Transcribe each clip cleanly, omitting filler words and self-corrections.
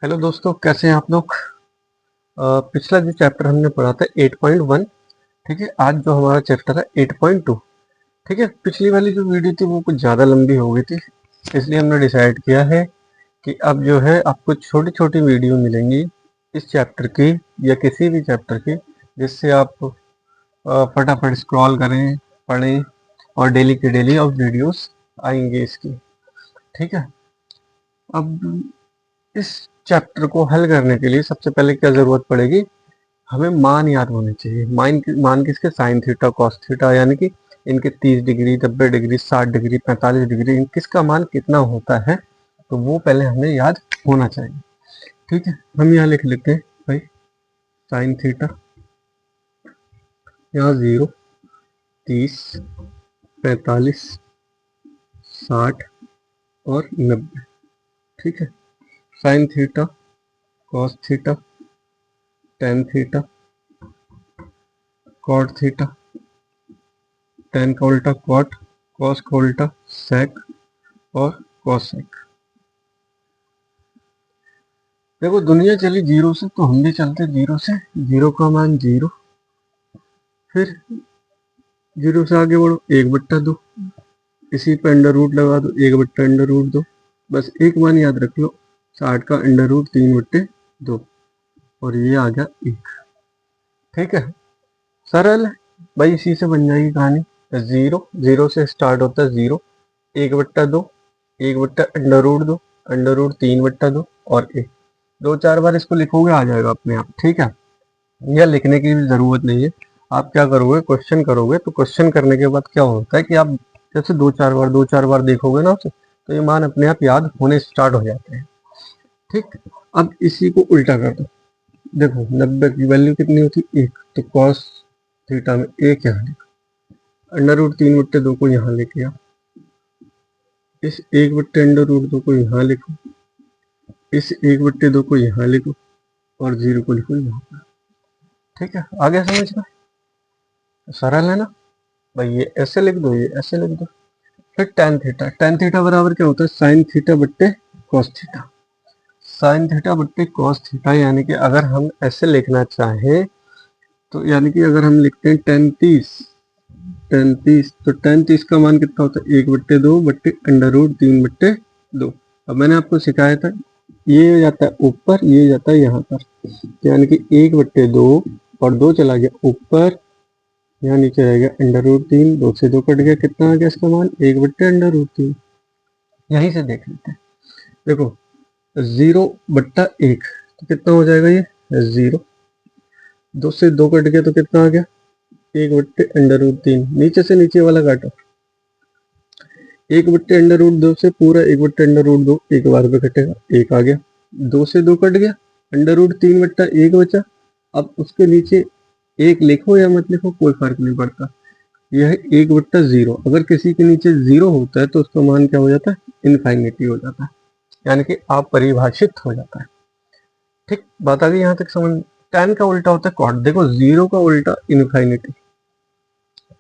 Hello दोस्तों, कैसे हैं आप लोग। पिछला जो चैप्टर हमने पढ़ा था 8.1। ठीक है, आज जो हमारा चैप्टर है 8.2। ठीक है, पिछली वाली जो वीडियो थी वो कुछ ज़्यादा लंबी हो गई थी, इसलिए हमने डिसाइड किया है कि अब जो है आपको छोटी छोटी वीडियो मिलेंगी इस चैप्टर की या किसी भी चैप्टर की, जिससे आप फटाफट स्क्रॉल करें, पढ़ें और डेली के डेली अब वीडियोस आएंगे इसकी। ठीक है, अब इस चैप्टर को हल करने के लिए सबसे पहले क्या ज़रूरत पड़ेगी, हमें मान याद होने चाहिए। मान किसके, साइन थीटा कॉस थीटा, यानी कि इनके 30 डिग्री 90 डिग्री 60 डिग्री 45 डिग्री किसका मान कितना होता है, तो वो पहले हमें याद होना चाहिए। ठीक है, हम यहाँ लिख लेते हैं भाई साइन थीटा, यहाँ 0 30 45 60 और 90। ठीक है, sine theta cos theta tan theta cot theta, tan का उल्टा कॉट, कॉस का उल्टा सेक और कॉसेक। देखो दुनिया चली जीरो से तो हम भी चलते जीरो से। जीरो का मान जीरो, फिर जीरो से आगे बढ़ो 1/2, इसी पे अंडर रूट लगा दो 1/√2। बस एक मान याद रख लो, 60 का अंडर रूट 3/2 और ये आ गया 1। ठीक है, सरल है भाई, इसी से बन जाएगी कहानी। जीरो, जीरो से स्टार्ट होता है जीरो, 1/2, 1/√2, अंडर रूट 3/2 और 1। दो चार बार इसको लिखोगे आ जाएगा अपने आप। ठीक है, यह लिखने की भी ज़रूरत नहीं है। आप क्या करोगे, क्वेश्चन करोगे तो क्वेश्चन करने के बाद क्या होता है कि आप जैसे दो चार बार देखोगे ना उसे, तो ये मान अपने आप याद होने स्टार्ट हो जाते हैं। ठीक, अब इसी को उल्टा कर दो। देखो 90 की वैल्यू कितनी होती है 1, तो कॉस थीटा में 1 यहाँ लिखो, अंडर रूट 3/2 को यहाँ लेके आओ, इस 1/√2 को यहाँ लिखो, इस 1/2 को यहाँ लिखो और 0 को लिखो यहाँ पर। ठीक है, आगे समझ में सरल है ना भाई। ये ऐसे लिख दो, ये ऐसे लिख दो। फिर टेन थीटा, टेन थीटा बराबर क्या होता है, साइन थीटा बट्टे कॉस थीटा। साइन थीटा बट्टे कॉस थीटा, यानी कि अगर हम ऐसे लिखना चाहें तो यानी कि अगर हम लिखते हैं टेन तीस तो टेन तीस का मान कितना होता है 1/2 बट्टे अंडर रूट 3/2। अब मैंने आपको सिखाया था ये जाता है ऊपर, ये जाता है यहाँ पर, तो यानी कि 1/2 और 2 चला गया ऊपर, यहाँ नीचे रह गया अंडर रूट 3, 2 से 2 कट गया, कितना आ गया इसका मान 1/√3। यहीं से देख लेते हैं। देखो 0/1 तो कितना हो जाएगा, ये 0, 2 से 2 कट गया तो कितना आ गया 1/√3। नीचे से नीचे वाला काटो, 1/√2 से पूरा 1/√2 एक बार में कटेगा, 1 आ गया। 2 से 2 कट गया, अंडर रूट 3/1 बचा। अब उसके नीचे 1 लिखो या मत लिखो कोई फर्क नहीं पड़ता, यह 1/0। अगर किसी के नीचे 0 होता है तो उसका मान क्या हो जाता है, इनफाइनिटी हो जाता है, यानी कि अपरिभाषित हो जाता है। ठीक, बात आ गई यहाँ तक समझ। टेन का उल्टा होता है कॉट। देखो 0 का उल्टा इनफाइनिटी,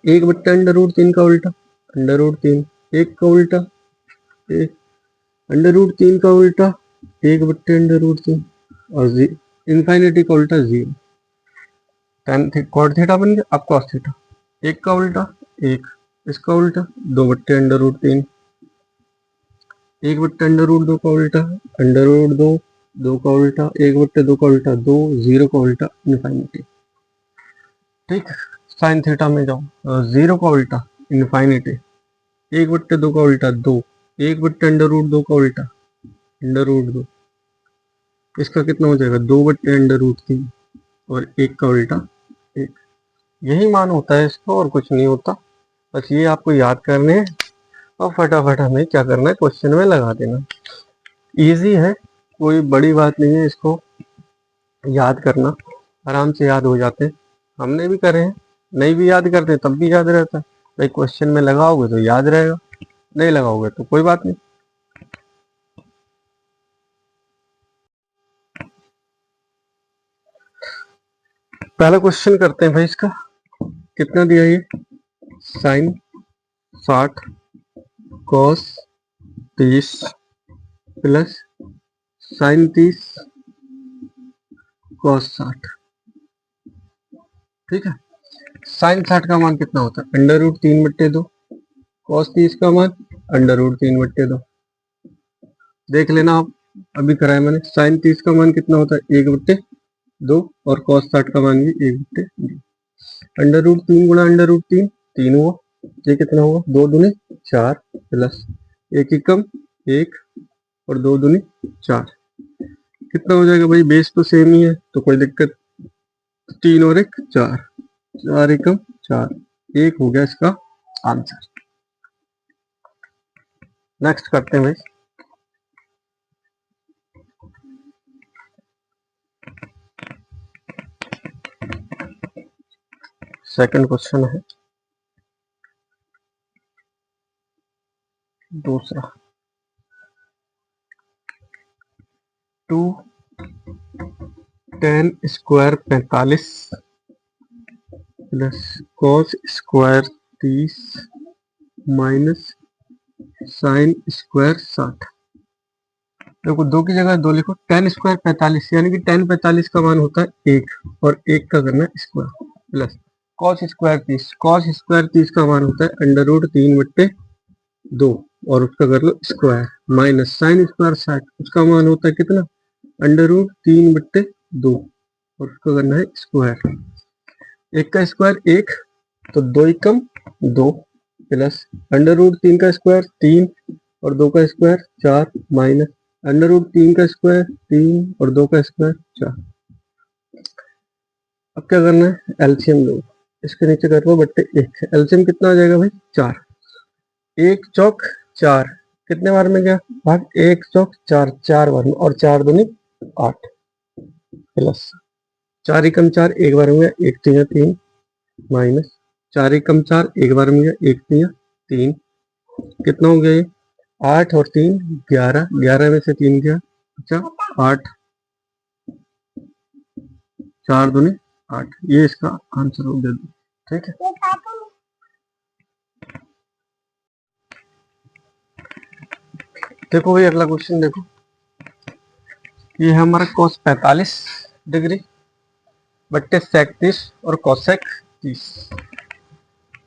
1/√3 का उल्टा अंडर रूट 3, 1 का उल्टा 1, अंडर रूट 3 का उल्टा 1/√3 और इनफाइनिटी का उल्टा 0। टेन कॉट थीटा बन गया। अब कॉस थीटा, 1 का उल्टा 1, इसका उल्टा 2/√3, 1/√2 का उल्टा अंडर रूट 2, 2 का उल्टा 1/2 का उल्टा 2, 0 का उल्टा इनफाइनिटी। ठीक, साइन थीटा में जाओ, 0 का उल्टा इनफाइनिटी, 1/2 का उल्टा 2, 1/√2 का उल्टा अंडर रूट 2, इसका कितना हो जाएगा 2/√3 और 1 का उल्टा 1। यही मान होता है इसका, और कुछ नहीं होता। बस ये आपको याद करने हैं और फटाफट हमें क्या करना है, क्वेश्चन में लगा देना। इजी है, कोई बड़ी बात नहीं है इसको याद करना, आराम से याद हो जाते हैं। हमने भी करे हैं, नहीं भी याद करते तब भी याद रहता है भाई। क्वेश्चन में लगाओगे तो याद रहेगा, नहीं लगाओगे तो कोई बात नहीं। पहला क्वेश्चन करते हैं भाई इसका। कितना दिया ये, sine 60 cos 30 plus sine 30 cos 60। ठीक है, साइन 60 का मान कितना होता है? Under root 3/2। कॉस 30 का मान अंडर रूट 3/2। देख लेना आप, अभी कराया मैंने। साइन 30 का मान कितना होता है? 1/2 और कॉस 60 का मान भी 1/2। अंडर रूट 3 गुणा अंडर रूट 3, 3 हुआ। ये कितना हुआ? 2 दूनी 4 प्लस 1 एकम 1 और 2 दूनी 4। कितना हो जाएगा भाई? बेस तो सेम ही है तो कोई दिक्कत। 3 और 1 4, 4 एकम 4, 1 हो गया इसका आंसर। नेक्स्ट करते हैं भाई। सेकंड क्वेश्चन है दूसरा। 2 tan square 45 plus cos square 30 minus sine square 60। देखो, 2 की जगह 2 लिखो। tan स्क्वायर 45 यानी कि tan 45 का मान होता है 1 और 1 का करना है square, plus cos square 30। Cos square 30 का मान होता है अंडर रूट 3/2 और उसका कर लो स्क्वायर, माइनस साइन स्क्वायर 60। उसका मान होता है कितना? अंडर रूट 3/2 और उसका करना है स्क्वायर। 1 का स्क्वायर 1 तो 2 एकम 2 प्लस अंडर रूट 3 का स्क्वायर 3 और 2 का स्क्वायर 4 माइनस अंडर रूट 3 का स्क्वायर 3 और 2 का स्क्वायर 4। अब क्या करना है? एलसीएम लो। इसके नीचे कर लो बट्टे 1। एलसीएम कितना आ जाएगा भाई? 4। 1 चौक 4 कितने बार में गया? भाग 1 चौक 4, 4 बार में, और 4 दूनी 8 प्लस 4 एकम 4 एक बार में गया, 1 3 3 माइनस 4 एकम 4 एक बार में गया, 1 3 3। कितना हो गया ये? 8 और 3 11, 11 में से 3 गया, अच्छा 8, 4 दूनी 8। ये इसका आंसर हो गया। ठीक है, देखो भाई अगला क्वेश्चन देखो। ये है हमारा cos 45 डिग्री बट्टे sec 30 और cosec 30।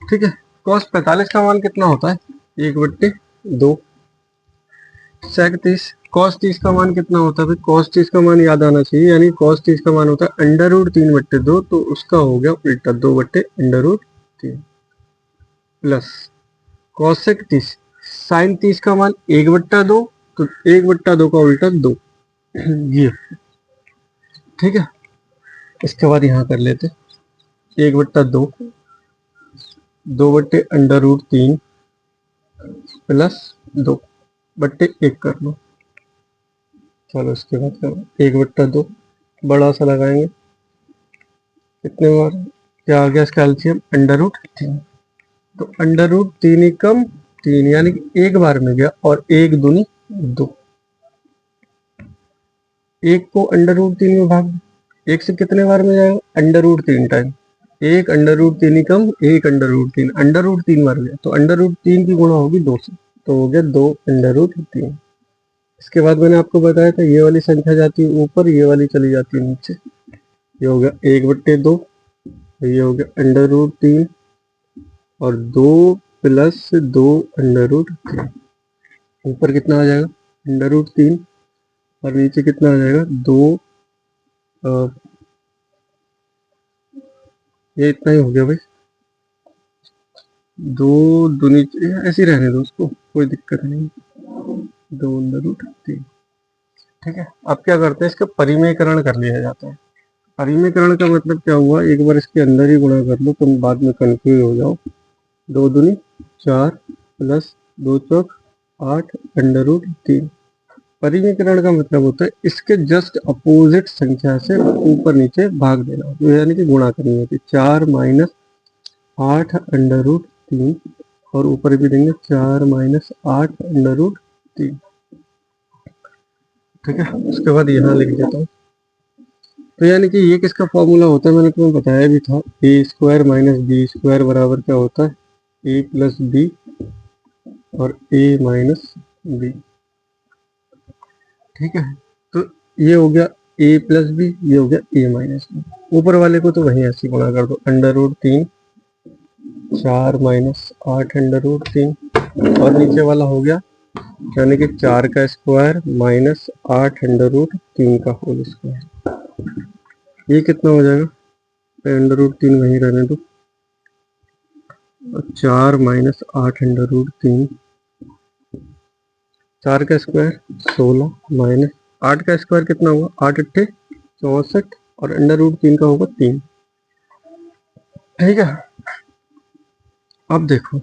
ठीक है, cos 45 का मान कितना होता है? 1/2। sec 30, cos 30 का मान कितना होता है भाई? cos 30 का मान याद आना चाहिए, यानी cos 30 का मान होता है अंडर रूट 3/2, तो उसका हो गया उल्टा 2/√3 प्लस cosec 30। sin 30 का मान 1/2 तो 1/2 का उल्टा 2। ये ठीक है, इसके बाद यहाँ कर लेते 1/2, 2/√3 प्लस 2/1 कर लो। चलो इसके बाद करो 1/2 बड़ा सा लगाएंगे, कितने बार क्या आ गया इसका एलसीएम? Under root 3। तो अंडर रूट 3 एकम 3 यानी कि एक बार में गया, और 1 दूनी 2। 1 को अंडर रूट 3 में भाग दो, 1 से कितने बार में जाएगा? Under root 3 time. 1 under root 3 एकम 1 अंडर रूट 3, अंडर रूट 3 बार गया तो अंडर रूट 3 की गुणा होगी 2 से, तो हो गया 2 अंडर रूट 3। इसके बाद मैंने आपको बताया था ये वाली संख्या जाती है ऊपर, ये वाली चली जाती है नीचे। ये हो गया 1/2, ये हो गया अंडर रूट 3 और 2 प्लस 2 अंडर रूट 3। ऊपर कितना आ जाएगा? अंडर रूट 3 और नीचे कितना आ जाएगा? 2। ये इतना ही हो गया भाई। 2 दूनी ऐसे ही रहने दो उसको, कोई दिक्कत नहीं। 2 अंडर रूट 3। ठीक है, अब क्या करते हैं? इसका परिमेयकरण कर लिया जाता है। परिमेयकरण का मतलब क्या हुआ? एक बार इसके अंदर ही गुणा कर लो, तुम बाद में कंफ्यूज हो जाओ। 2 दूनी 4 प्लस 2 चौक 8 अंडर रूट 3। परिमेयकरण का मतलब होता है इसके जस्ट अपोजिट संख्या से ऊपर नीचे भाग देना, तो यानी कि गुणा करनी होती है। 4 माइनस 8 अंडर रूट 3 और ऊपर भी देंगे 4 माइनस 8 अंडर रूट 3। ठीक है, उसके बाद यहाँ लिख देता हूँ। तो यानी कि ये किसका फॉर्मूला होता है? मैंने तुम्हें बताया भी था, ए स्क्वायर माइनस बी स्क्वायर बराबर क्या होता है? ए प्लस बी और ए माइनस बी। ठीक है, तो ये हो गया ए प्लस बी, ये हो गया ए माइनस बी। ऊपर वाले को तो वहीं ऐसे गुणा कर दो, under root 3 4 minus 8 under root 3, और नीचे वाला हो गया यानी कि 4 का स्क्वायर माइनस 8 अंडर रूट 3 का होल स्क्वायर। ये कितना हो जाएगा, अंडर रूट 3 वहीं रहने दो, 4 माइनस 8 अंडर रूट 3, 4 का स्क्वायर 16 माइनस 8 का स्क्वायर कितना होगा, 8 अट्ठे 64, और अंडर रूट 3 का होगा 3। ठीक है, अब देखो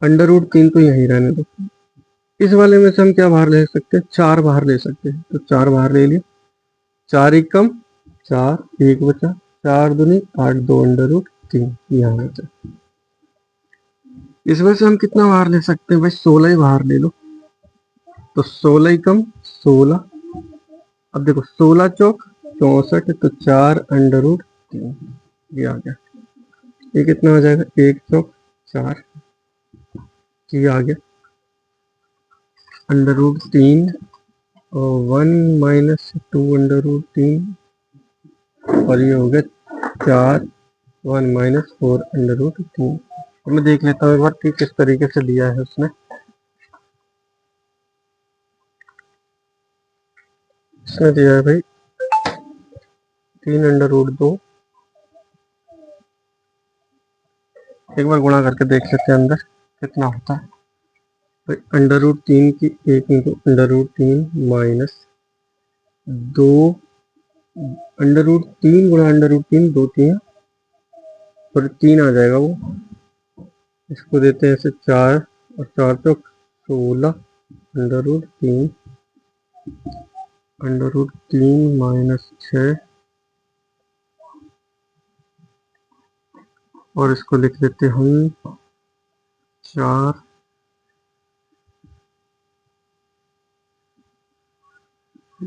अंडर रूट 3 तो यहीं रहने दो। इस वाले में से हम क्या बाहर ले सकते हैं, 4 बाहर ले सकते हैं, तो 4 बाहर ले लिया, 4 एक कम 4, 1 बचा, 4 दूनी 8, 2 अंडर रूट 3 यहाँ बचा। इसमें से हम कितना बाहर ले सकते हैं भाई, 16 ही बाहर ले लो, तो 16 ही कम 16। अब देखो 16 चौक 64, तो 4 अंडर रूट 3 ये आ गया। ये कितना हो जाएगा, 1 चौक 4, ये आ गया अंडर रूट 3 और 1 माइनस 2 अंडर रूट 3, और ये हो गया 4 1 माइनस 4 अंडर रूट 3। तो मैं देख लेता हूँ एक बार कि किस तरीके से दिया है उसने। इसने दिया है भाई 3 अंडर रूट 2, एक बार गुणा करके देख लेते हैं अंदर कितना होता है। भाई अंडर रूट 3 की 1 into under root 3 minus 2 under root 3 गुणा अंडर रूट 3, 2 3 और 3 आ जाएगा वो, इसको देते हैं ऐसे 4 और 4 चौक 16 under root 3 under root 3 minus 6, और इसको लिख लेते हम 4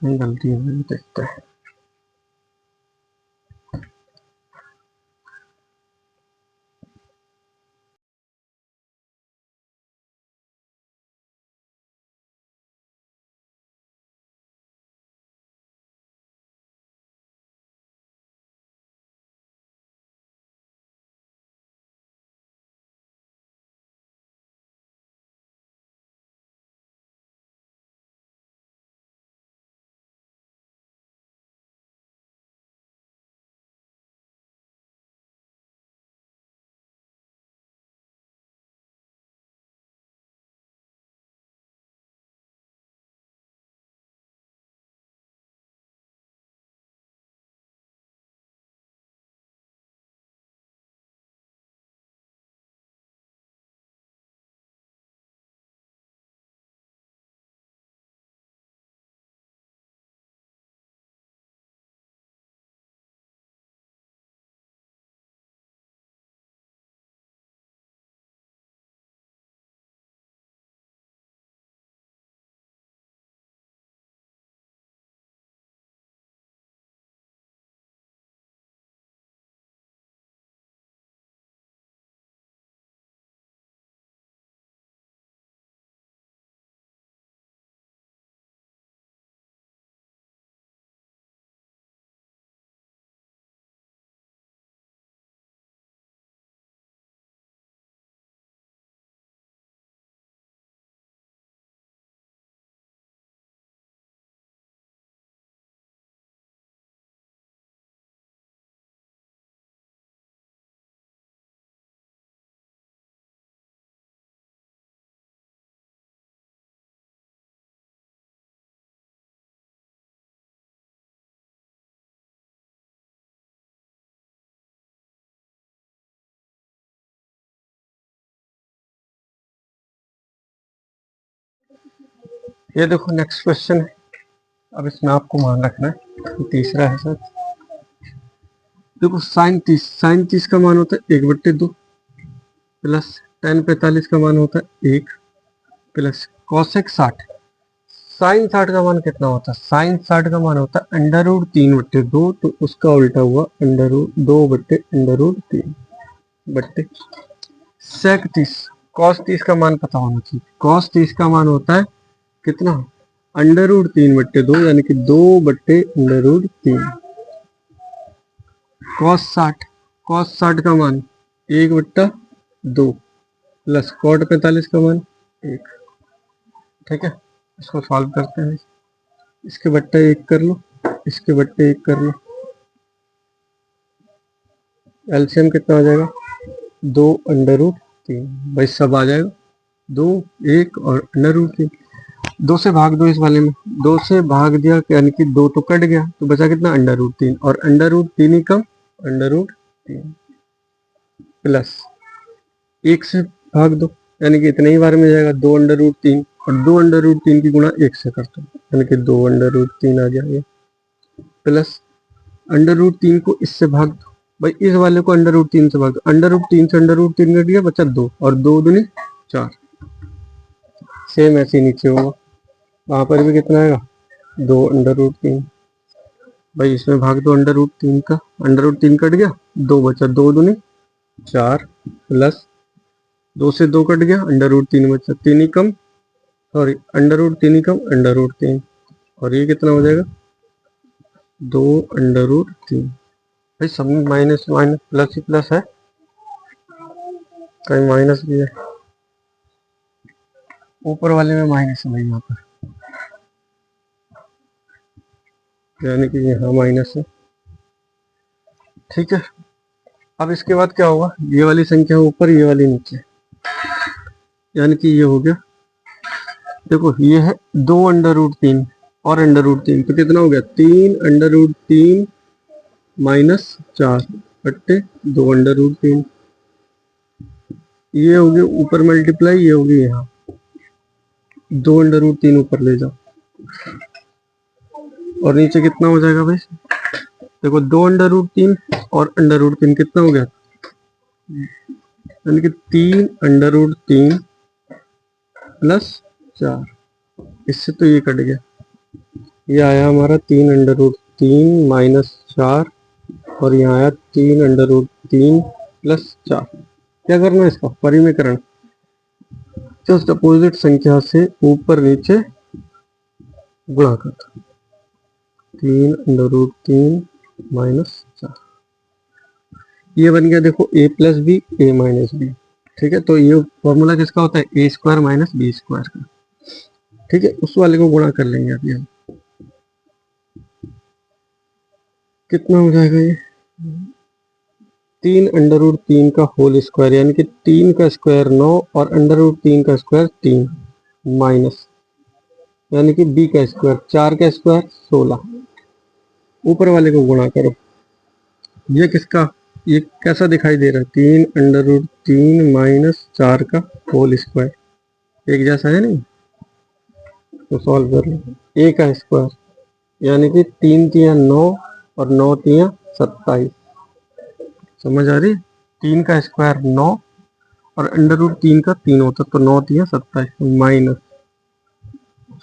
गलती है, देखते हैं। ये देखो नेक्स्ट क्वेश्चन है, अब इसमें आपको मान रखना है, तीसरा है सर। देखो साइन 30 का मान होता है 1/2 प्लस tan 45 का मान होता है 1 प्लस cosec 60। साइन 60 का मान कितना होता है, साइन 60 का मान होता है अंडर रूट 3/2, तो उसका उल्टा हुआ अंडर रूट 2/√3 बट्टे sec 30। cos 30 का मान पता होना चाहिए, cos 30 का मान होता है कितना, अंडर रूट 3/2 यानी कि 2/√3। cos 60 का मान 1/2 प्लस cot 45 का मान 1। ठीक है, इसको सॉल्व करते हैं। इसके बट्टे 1 कर लो, इसके बट्टे 1 कर लो, एलसीएम कितना हो जाएगा 2/√3। भाई सब आ जाएगा 2, 1 और √3। 2 से भाग दो इस वाले में, 2 से भाग दिया यानी कि 2 तो कट गया, तो बचा कितना √3 और √3 ही कम √3 प्लस 1 से भाग दो यानी कि इतने ही बार में जाएगा 2/√3 और 2/√3 की गुणा 1 से कर दो यानी कि 2/√3 आ जाएगा प्लस √3 को इससे भाग दो। भाई इस वाले को √3 से भाग दो, √3 से √3 कट गया, बचा 2 और 2 दूनी 4। सेम ऐसे ही नीचे होगा, वहां पर भी कितना आएगा 2/√3। भाई इसमें भाग दो √3 का, √3 कट गया, 2 बचा, 2 दूनी 4 प्लस 2 से 2 कट गया, √3 बचा, 3 ही कम सॉरी √3 ही कम √3 और ये कितना हो जाएगा 2/√3। भाई सब में माइनस माइनस प्लस ही प्लस है, कहीं माइनस भी है, ऊपर वाले में माइनस है भाई यहाँ पर, यानी कि यहाँ माइनस है। ठीक है, अब इसके बाद क्या होगा, ये वाली संख्या ऊपर, ये वाली नीचे, यानी कि ये हो गया, देखो ये है 2/√3 और √3 तो कितना हो गया 3/√3 माइनस 4 बट्टे 2/√3। ये होगी ऊपर मल्टीप्लाई, ये होगी यहाँ 2/√3 ऊपर ले जाओ और नीचे कितना हो जाएगा भाई, देखो 2/√3 और √3 कितना हो गया, यानी कि 3/√3 प्लस 4, इससे तो ये कट गया, ये आया हमारा 3/√3 माइनस 4 और यहाँ आया 3/√3 प्लस 4। क्या करना है इसका परिमेकरण, जस्ट अपोजिट संख्या से ऊपर नीचे गुणा कर, 3/√3 माइनस 4, ये बन गया देखो a plus b a minus b. ठीक है, तो ये फॉर्मूला किसका होता है a² माइनस b² का। ठीक है, उस वाले को गुणा कर लेंगे अभी हम, कितना हो जाएगा ये 3/√3 का होल स्क्वायर यानी कि 3 का स्क्वायर 9 और √3 का स्क्वायर 3 माइनस यानी कि b का स्क्वायर 4 का स्क्वायर 16। ऊपर वाले को गुणा करो, ये किसका, ये कैसा दिखाई दे रहा है 3/√3 माइनस 4 का होल स्क्वायर, एक जैसा है नहीं, तो सॉल्व कर लो। a का स्क्वायर यानी कि 3 तिया 9 और 9 तिया 27, समझ आ रही, 3 का स्क्वायर 9 और √3 का 3 होता तो 9 तिया 27 माइनस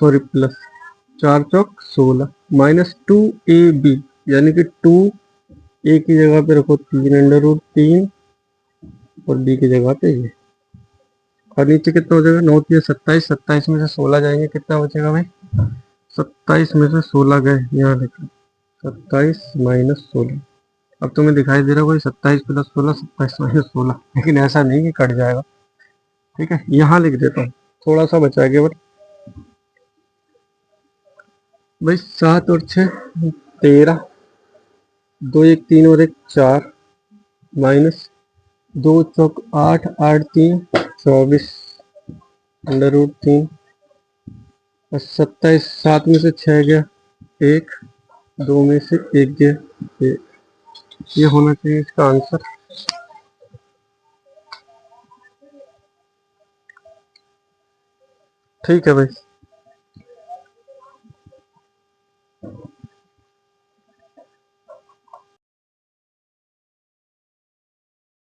सॉरी प्लस 4 चौक 16 माइनस 2ab यानी कि 2 a की जगह पे रखो 3/√3 और b की जगह पे ये, और नीचे कितना हो जाएगा 9 तिया 27, 27 में से 16 जाएंगे कितना बचेगा भाई, 27 में से 16 गए, यहाँ देखो 27 माइनस 16। अब तुम्हें दिखाई दे रहा होगा 27 प्लस 16 27 माइनस 16, लेकिन ऐसा नहीं कि कट जाएगा। ठीक है, यहाँ लिख देता हूँ, थोड़ा सा बचा गया बट भाई 7 और 6 13, 2 1 3 और 1 4 माइनस 2 चौक 8 8 3 24 √3 और 27, 7 में से 6 गया 1, 2 में से 1 गया 1, ये होना चाहिए इसका आंसर। ठीक है भाई।